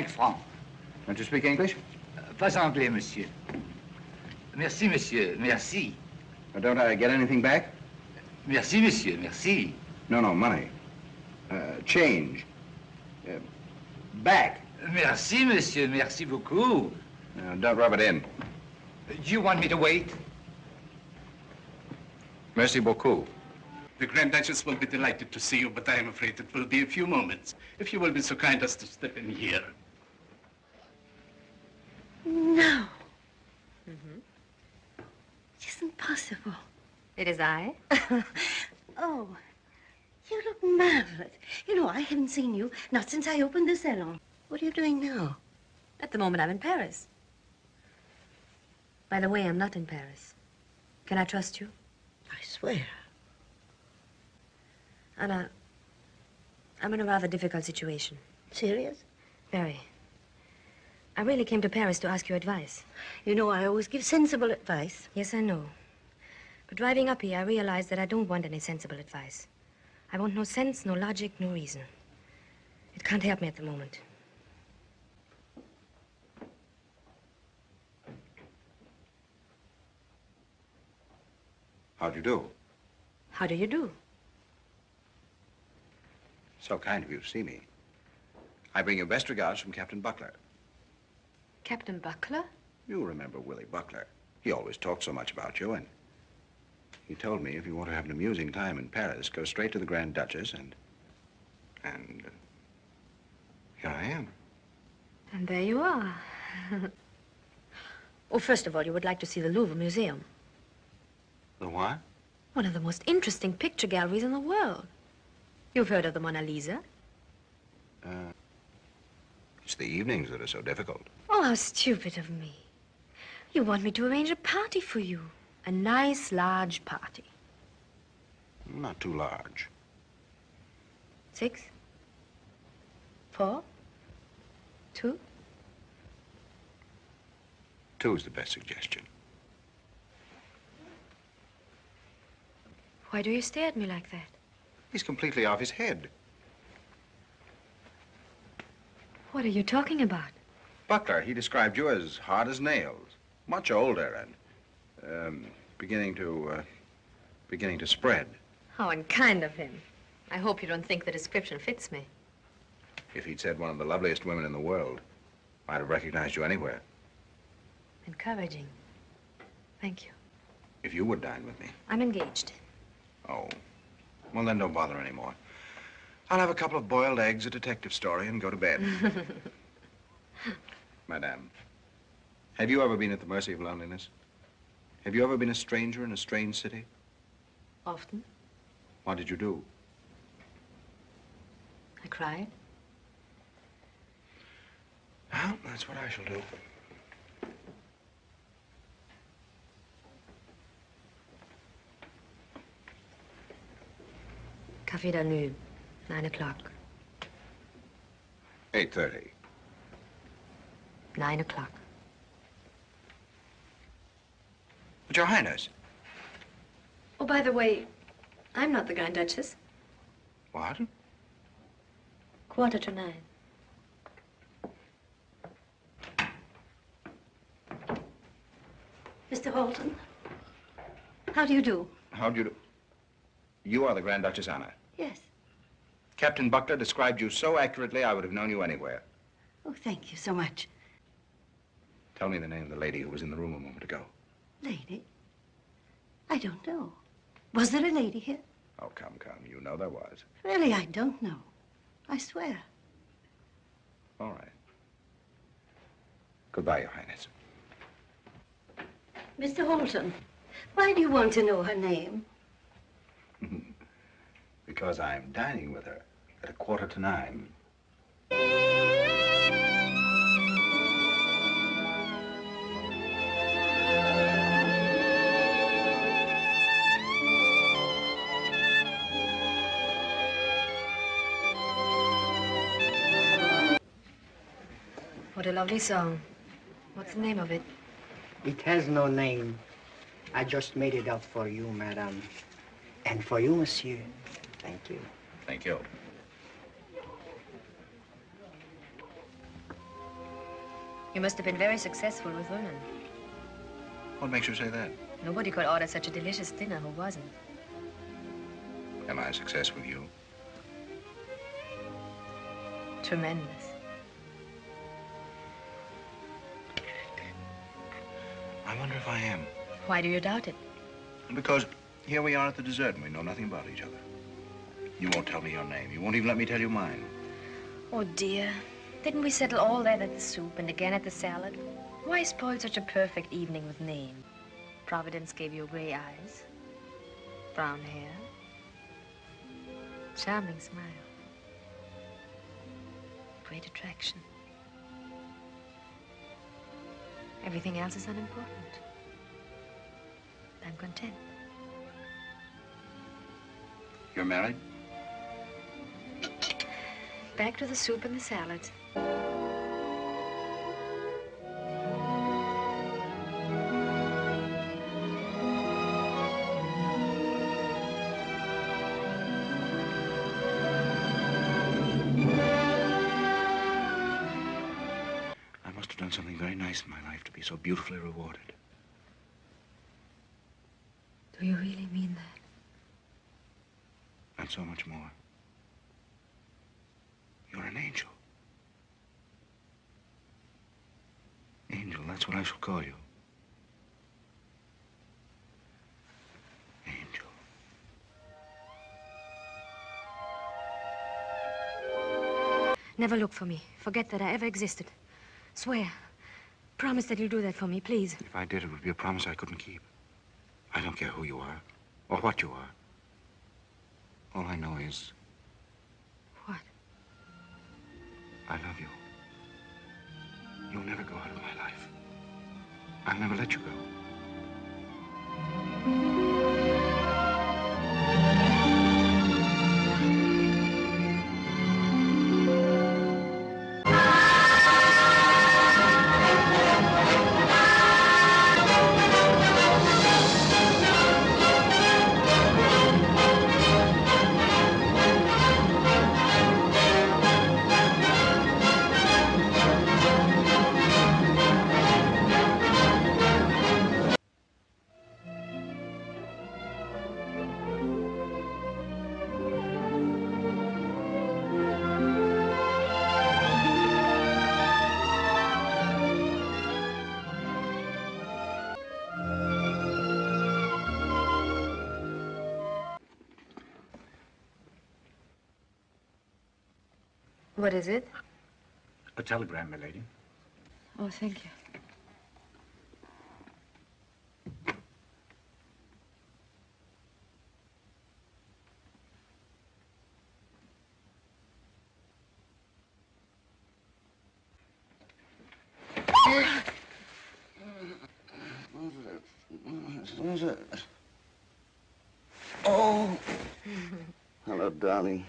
francs. Don't you speak English? Pas anglais, monsieur. Merci, monsieur, merci. Don't I get anything back? Merci, monsieur, merci. No, money. Change. Back. Merci, monsieur, merci beaucoup. Don't rub it in. Do you want me to wait? Merci beaucoup. The Grand Duchess will be delighted to see you, but I am afraid it will be a few moments. If you will be so kind as to step in here. No. It isn't possible. It is I. Oh, you look marvelous. You know, I haven't seen you, not since I opened the salon. What are you doing now? At the moment, I'm in Paris. By the way, I'm not in Paris. Can I trust you? I swear. Anna, I'm in a rather difficult situation. Serious? Very. I really came to Paris to ask your advice. You know, I always give sensible advice. Yes, I know. But driving up here, I realized that I don't want any sensible advice. I want no sense, no logic, no reason. It can't help me at the moment. How do you do? How do you do? So kind of you to see me. I bring you best regards from Captain Buckler. Captain Buckler? You remember Willie Buckler. He always talked so much about you, and he told me if you want to have an amusing time in Paris, go straight to the Grand Duchess, and here I am. And there you are. Oh, first of all, you would like to see the Louvre Museum. The what? One of the most interesting picture galleries in the world. You've heard of the Mona Lisa? It's the evenings that are so difficult. Oh, how stupid of me. You want me to arrange a party for you. A nice, large party. Not too large. 6? 4? 2? 2's the best suggestion. Why do you stare at me like that? He's completely off his head. What are you talking about? Buckler, he described you as hard as nails, much older and beginning to spread. How unkind of him. I hope you don't think the description fits me. If he'd said one of the loveliest women in the world, I'd have recognized you anywhere. Encouraging. Thank you. If you would dine with me. I'm engaged. Oh. Well, then don't bother anymore. I'll have a couple of boiled eggs, a detective story, and go to bed. Madame, have you ever been at the mercy of loneliness? Have you ever been a stranger in a strange city? Often. What did you do? I cried. Well, that's what I shall do. Café Danube, 9 o'clock. 8:30. 9 o'clock. But, Your Highness. Oh, by the way, I'm not the Grand Duchess. What? 9:15. Mr. Holton, how do you do? How do you do? You are the Grand Duchess Anna. Yes. Captain Buckler described you so accurately, I would have known you anywhere. Oh, thank you so much. Tell me the name of the lady who was in the room a moment ago. Lady? I don't know. Was there a lady here? Oh, come. You know there was. Really, I don't know. I swear. All right. Goodbye, Your Highness. Mr. Holton, why do you want to know her name? Because I'm dining with her at 9:15. What a lovely song. What's the name of it? It has no name. I just made it up for you, madame. And for you, monsieur. Thank you. Thank you. You must have been very successful with women. What makes you say that? Nobody could order such a delicious dinner who wasn't. Am I a success with you? Tremendous. I wonder if I am. Why do you doubt it? Because here we are at the dessert and we know nothing about each other. You won't tell me your name. You won't even let me tell you mine. Oh, dear. Didn't we settle all that at the soup and again at the salad? Why spoil such a perfect evening with names? Providence gave you gray eyes, brown hair, charming smile, great attraction. Everything else is unimportant. I'm content. You're married? Back to the soup and the salad. I must have done something very nice in my life to be so beautifully rewarded. Do you really mean that? And so much more. You're an angel. Angel, that's what I shall call you. Angel. Never look for me. Forget that I ever existed. Swear. Promise that you'll do that for me, please. If I did, it would be a promise I couldn't keep. I don't care who you are or what you are. All I know is... What? I love you. You'll never go out of my life. I'll never let you go. What is it? A telegram, my lady. Oh, thank you. Oh. Hello, darling.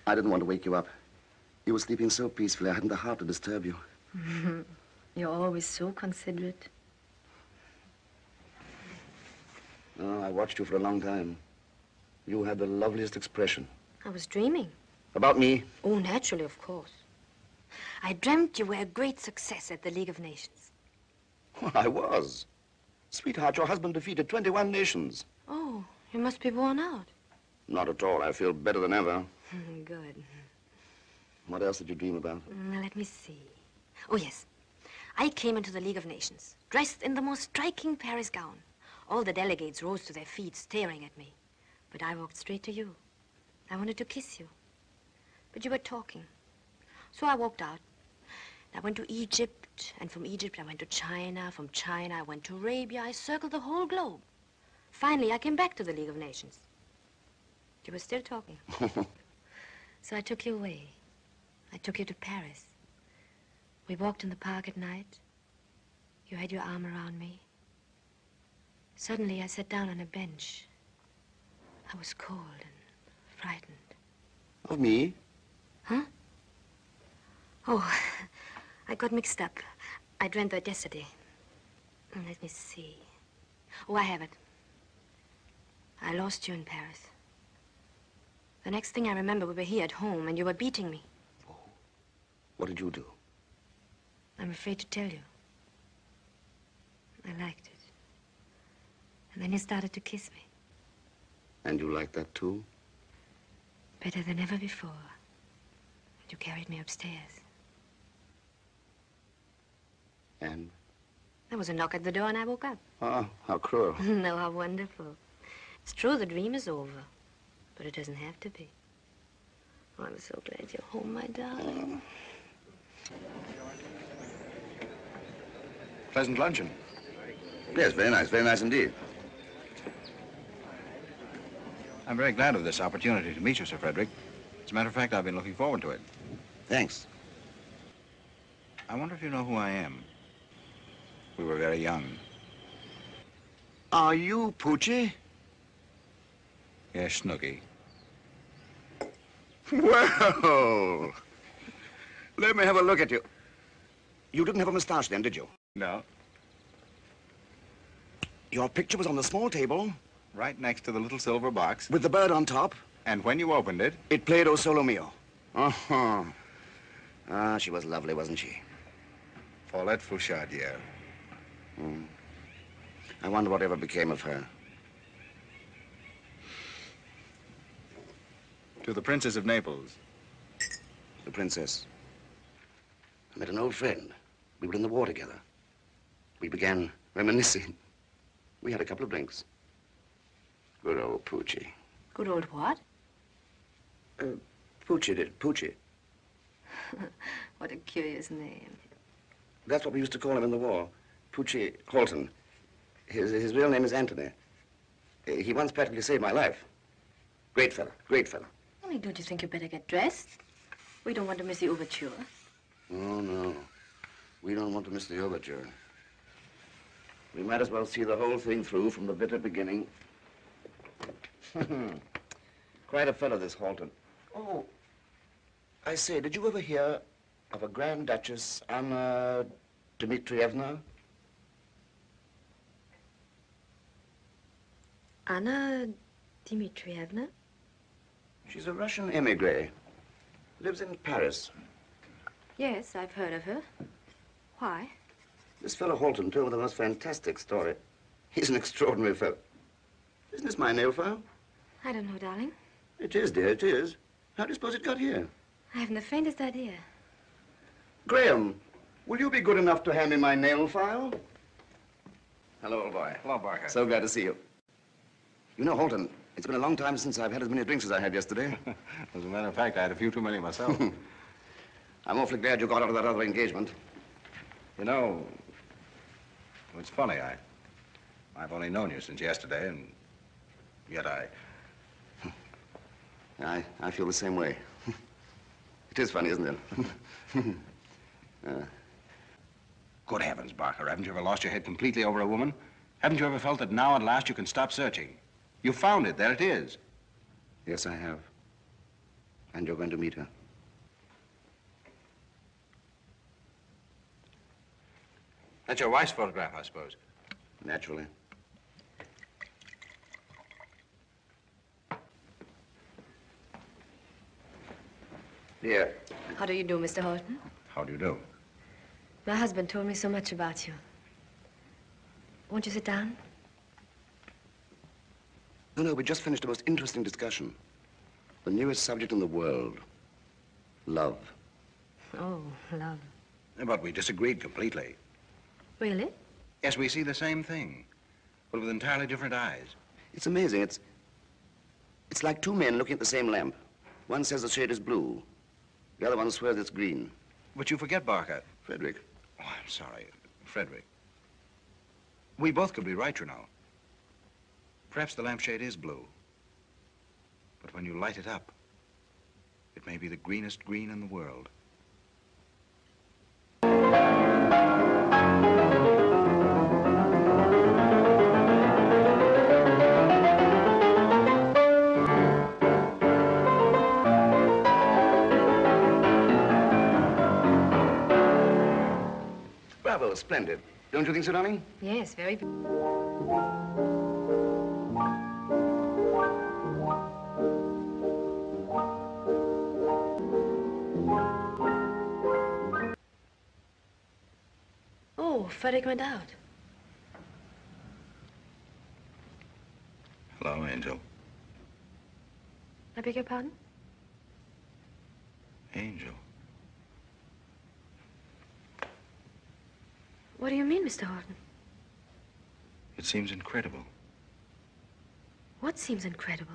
I didn't want to wake you up. You were sleeping so peacefully, I hadn't the heart to disturb you. You're always so considerate. Oh, I watched you for a long time. You had the loveliest expression. I was dreaming. About me? Oh, naturally, of course. I dreamt you were a great success at the League of Nations. Well, I was. Sweetheart, your husband defeated 21 nations. Oh, you must be worn out. Not at all. I feel better than ever. Good. What else did you dream about? Now, let me see. Oh, yes. I came into the League of Nations, dressed in the most striking Paris gown. All the delegates rose to their feet, staring at me. But I walked straight to you. I wanted to kiss you. But you were talking. So I walked out. I went to Egypt, and from Egypt I went to China. From China I went to Arabia. I circled the whole globe. Finally, I came back to the League of Nations. You were still talking. So I took you away. I took you to Paris. We walked in the park at night. You had your arm around me. Suddenly, I sat down on a bench. I was cold and frightened. Of me? Huh? Oh, I got mixed up. I dreamt that yesterday. Let me see. Oh, I have it. I lost you in Paris. The next thing I remember, we were here at home, and you were beating me. Oh. What did you do? I'm afraid to tell you. I liked it. And then you started to kiss me. And you liked that too? Better than ever before. And you carried me upstairs. And? There was a knock at the door and I woke up. Oh, how cruel. No, how wonderful. It's true, the dream is over. But it doesn't have to be. Oh, I'm so glad you're home, my darling. Pleasant luncheon. Yes, very nice indeed. I'm very glad of this opportunity to meet you, Sir Frederick. As a matter of fact, I've been looking forward to it. Thanks. I wonder if you know who I am. We were very young. Are you Poochie? Yes, Snooky. Well, let me have a look at you. You didn't have a moustache then, did you? No. Your picture was on the small table. Right next to the little silver box. With the bird on top. And when you opened it... It played O Solo Mio. Uh-huh. Ah, she was lovely, wasn't she? Paulette Fouchard. I wonder whatever became of her. To the Princess of Naples. The princess. I met an old friend. We were in the war together. We began reminiscing. We had a couple of drinks. Good old Poochie. Good old what? Poochie did. Poochie. What a curious name. That's what we used to call him in the war. Poochie Halton. His real name is Anthony. He once practically saved my life. Great fella, great fella. Only don't you think you better get dressed? We don't want to miss the overture. Oh, no. We don't want to miss the overture. We might as well see the whole thing through from the bitter beginning. Quite a fellow, this Halton. Oh, I say, did you ever hear of a Grand Duchess, Anna Dmitrievna? Anna Dmitrievna? She's a Russian emigre. Lives in Paris. Yes, I've heard of her. Why? This fellow Halton told me the most fantastic story. He's an extraordinary fellow. Isn't this my nail file? I don't know, darling. It is, dear, it is. How do you suppose it got here? I haven't the faintest idea. Graham, will you be good enough to hand me my nail file? Hello, old boy. Hello, Barker. So glad to see you. You know, Halton, it's been a long time since I've had as many drinks as I had yesterday. As a matter of fact, I had a few too many myself. I'm awfully glad you got out of that other engagement. You know, it's funny. I've only known you since yesterday, and yet I feel the same way. It is funny, isn't it? Good heavens, Barker, haven't you ever lost your head completely over a woman? Haven't you ever felt that now at last you can stop searching? You found it, there it is. Yes, I have. And you're going to meet her. That's your wife's photograph, I suppose. Naturally. Here. How do you do, Mr. Horton? How do you do? My husband told me so much about you. Won't you sit down? No, we just finished a most interesting discussion. The newest subject in the world. Love. Oh, love. But we disagreed completely. Really? Yes, we see the same thing, but with entirely different eyes. It's amazing. It's like two men looking at the same lamp. One says the shade is blue. The other one swears it's green. But you forget, Barker. Frederick. Oh, I'm sorry, Frederick. We both could be right, you know. Perhaps the lampshade is blue. But when you light it up, it may be the greenest green in the world. splendid. Don't you think so, darling? Yes, very. Oh, Frederick went out. Hello, Angel. I beg your pardon? Angel. What do you mean, Mr. Horton? It seems incredible What seems incredible?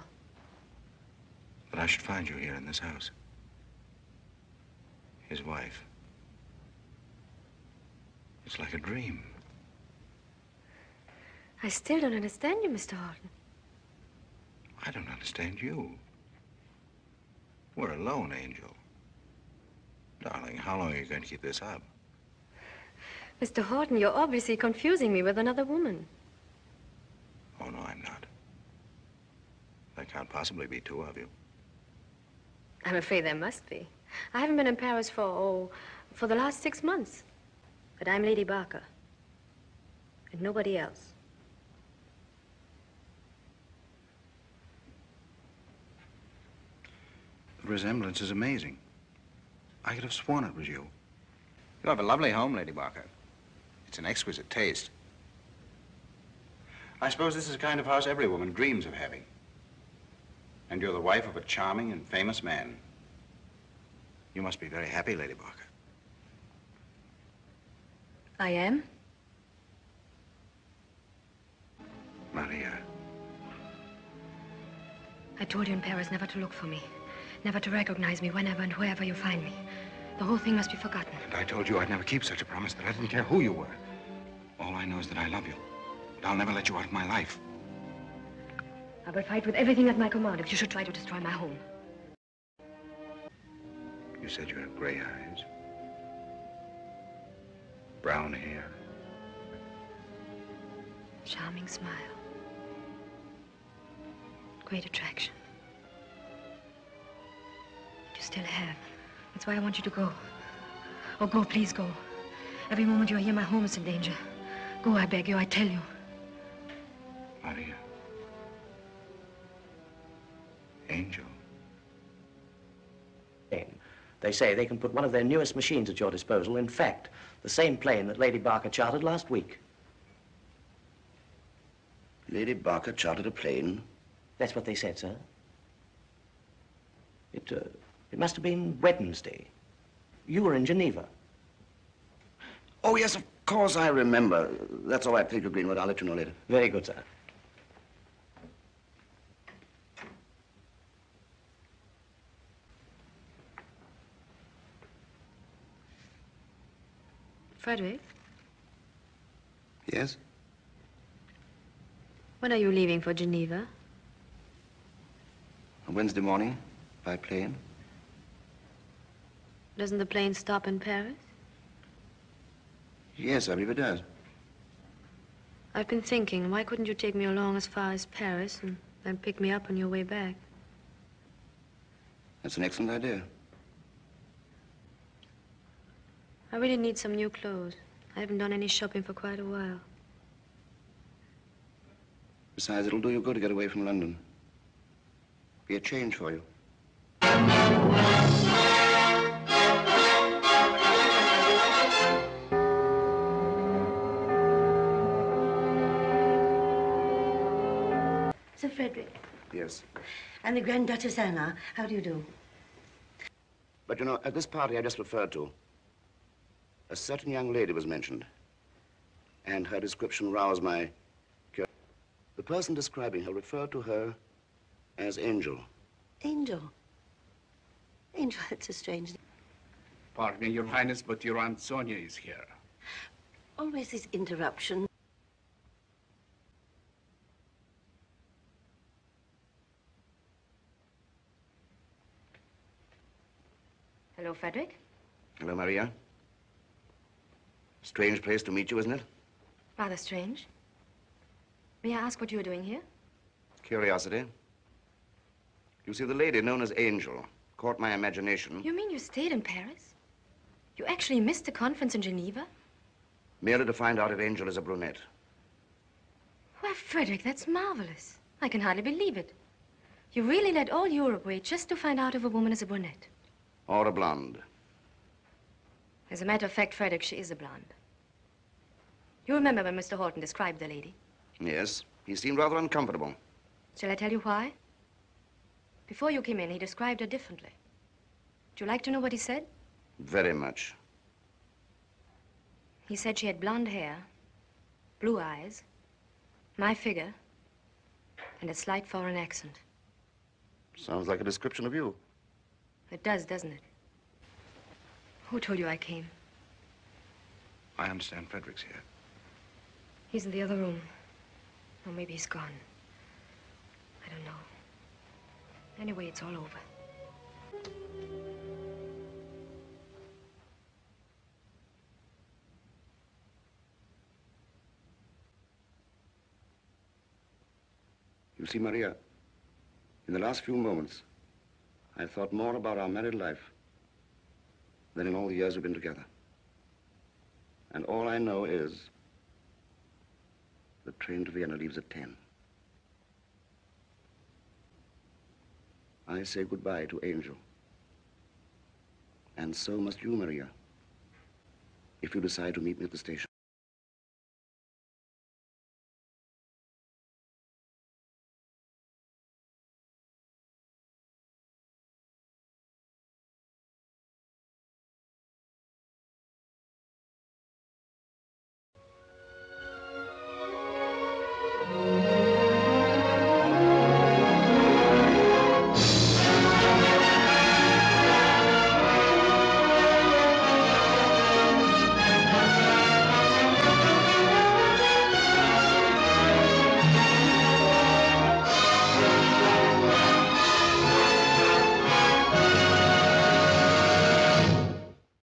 that I should find you here in this house. His wife. It's like a dream. I still don't understand you, Mr. Horton. I don't understand you. We're alone, Angel. Darling, how long are you going to keep this up? Mr. Horton, you're obviously confusing me with another woman. Oh, no, I'm not. There can't possibly be two of you. I'm afraid there must be. I haven't been in Paris for the last 6 months. But I'm Lady Barker. And nobody else. The resemblance is amazing. I could have sworn it was you. You have a lovely home, Lady Barker. It's an exquisite taste. I suppose this is the kind of house every woman dreams of having. And you're the wife of a charming and famous man. You must be very happy, Lady Barker. I am? Maria. I told you in Paris never to look for me. Never to recognize me whenever and wherever you find me. The whole thing must be forgotten. And I told you I'd never keep such a promise, that I didn't care who you were. All I know is that I love you. But I'll never let you out of my life. I will fight with everything at my command if you should try to destroy my home. You said you had gray eyes. Brown hair. Charming smile. Great attraction. You still have. That's why I want you to go. Oh, go, please go. Every moment you're here, my home is in danger. Go, I beg you, I tell you. Maria. Angel. They say they can put one of their newest machines at your disposal. In fact, the same plane that Lady Barker chartered last week. Lady Barker chartered a plane? That's what they said, sir. It must have been Wednesday. You were in Geneva. Oh, yes, of course, I remember. That's all right, Pedro Greenwood. I'll let you know later. Very good, sir. Frederick, Yes? when are you leaving for Geneva? On Wednesday morning, by plane. Doesn't the plane stop in Paris? Yes, I believe it does. I've been thinking, why couldn't you take me along as far as Paris and then pick me up on your way back? That's an excellent idea. I really need some new clothes. I haven't done any shopping for quite a while. Besides, it'll do you good to get away from London. Be a change for you. Sir Frederick. Yes. And the Grand Duchess Anna. How do you do? But, you know, at this party I just referred to, a certain young lady was mentioned. And her description roused my curiosity. The person describing her referred to her as Angel. Angel. Angel, that's a strange name. Pardon me, Your Highness, but your Aunt Sonia is here. Always this interruption. Hello, Frederick. Hello, Maria. Strange place to meet you, isn't it? Rather strange. May I ask what you're doing here? Curiosity. You see, the lady known as Angel caught my imagination. You mean you stayed in Paris? You actually missed the conference in Geneva? Merely to find out if Angel is a brunette. Why, Frederick, that's marvelous. I can hardly believe it. You really let all Europe wait just to find out if a woman is a brunette. Or a blonde. As a matter of fact, Frederick, she is a blonde. You remember when Mr. Horton described the lady? Yes, he seemed rather uncomfortable. Shall I tell you why? Before you came in, he described her differently. Would you like to know what he said? Very much. He said she had blonde hair, blue eyes, my figure, and a slight foreign accent. Sounds like a description of you. It does, doesn't it? Who told you I came? I understand Frederick's here. He's in the other room. Or maybe he's gone. I don't know. Anyway, it's all over. You see, Maria, in the last few moments, I've thought more about our married life than in all the years we've been together. And all I know is the train to Vienna leaves at 10. I say goodbye to Angel. And so must you, Maria, if you decide to meet me at the station.